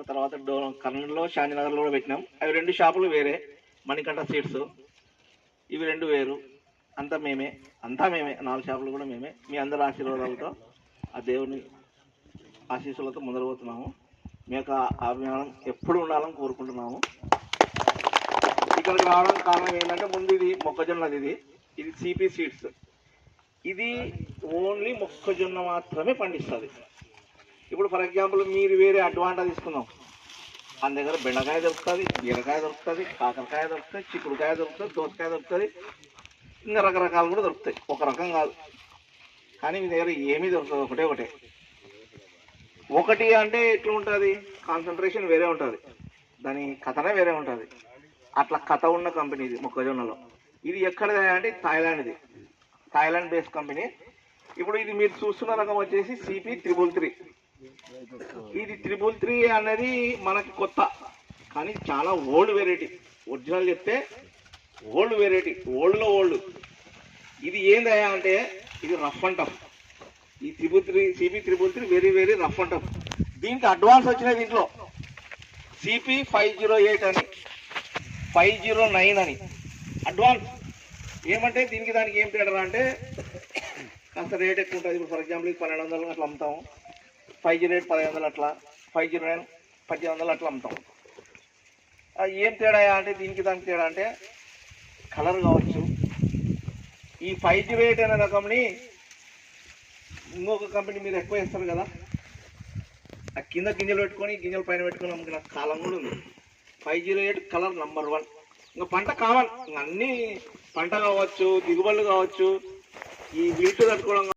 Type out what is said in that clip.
తర్వాత కర్నూలులో శాంతినగర్లో కూడా పెట్టినాం. అవి 2 షాపులు వేరే, మణికంఠ సీడ్స్. ఇవి 2 వేరు. అంతా మేమే 4 షాపులు కూడా మేమే. మీ అందరి ఆశీర్వాదాలతో ఆ దేవుని ఆశీస్సులతో మొదలుపోతున్నాము. మీ యొక్క అభిమానం ఎప్పుడు ఉండాలని కోరుకుంటున్నాము. ఇక్కడికి రావడానికి కారణం ఏంటంటే, ముందు ఇది మొక్కజొన్నది, ఇది సిపి సీడ్స్. ఇది ఓన్లీ మొక్కజొన్న మాత్రమే పండిస్తుంది. ఇప్పుడు ఫర్ ఎగ్జాంపుల్ మీరు వేరే అడ్వాంటేజ్ తీసుకుందాం. మన దగ్గర బెండకాయ దొరుకుతుంది, బీరకాయ దొరుకుతుంది, కాకరకాయ దొరుకుతుంది, చిక్కుడుకాయ దొరుకుతుంది, దోసకాయ దొరుకుతుంది, ఇంకా రకరకాలు కూడా దొరుకుతాయి. ఒక రకం కాదు. కానీ మీ దగ్గర ఏమీ దొరుకుతుంది, ఒకటే. ఒకటి అంటే ఎట్లా ఉంటుంది, కాన్సన్ట్రేషన్ వేరే ఉంటుంది, దాని కథనే వేరే ఉంటుంది. అట్లా కథ ఉన్న కంపెనీ ఇది మొక్కజొన్నలో. ఇది ఎక్కడిది అంటే థాయిలాండ్ బేస్డ్ కంపెనీ. ఇప్పుడు ఇది మీరు చూస్తున్న రకం వచ్చేసి సిపి 333. ఇది 333 అనేది మనకి కొత్త, కానీ చాలా ఓల్డ్ వెరైటీ. ఒరిజినల్ చెప్తే ఓల్డ్ వెరైటీ, ఓల్డ్లో ఓల్డ్. ఇది ఏందయ్యా అంటే, ఇది రఫ్ అండ్ టఫ్. ఈ CP 333 very very rough and tough. దీనికి అడ్వాన్స్ వచ్చినాయి. దీంట్లో సిపి 508 అని, 509 అని అడ్వాన్స్. ఏమంటే దీనికి దానికి ఏం తేడా అంటే, కాస్త రేట్ ఎక్కువ ఉంటుంది. ఇప్పుడు ఫర్ ఎగ్జాంపుల్ ఇది 1200 అట్లా అమ్ముతాము, 508 1100 అట్లా, 509 1800 అట్లా అమ్ముతాము. ఏం తేడా అంటే, దీనికి దానికి తేడా అంటే కలర్ కావచ్చు. ఈ 508 అనే రకంని ఇంకొక కంపెనీ మీరు ఎక్కువ వేస్తారు కదా, ఆ కింద గింజలు పెట్టుకొని గింజల పైన పెట్టుకొని అమ్ముకున్న కాలం కూడా ఉంది. 508 కలర్ నంబర్ 1. ఇంకా పంట కావాలి, అన్నీ పంట కావచ్చు, దిగుబడులు కావచ్చు, ఈ వీటు తట్టుకోవడం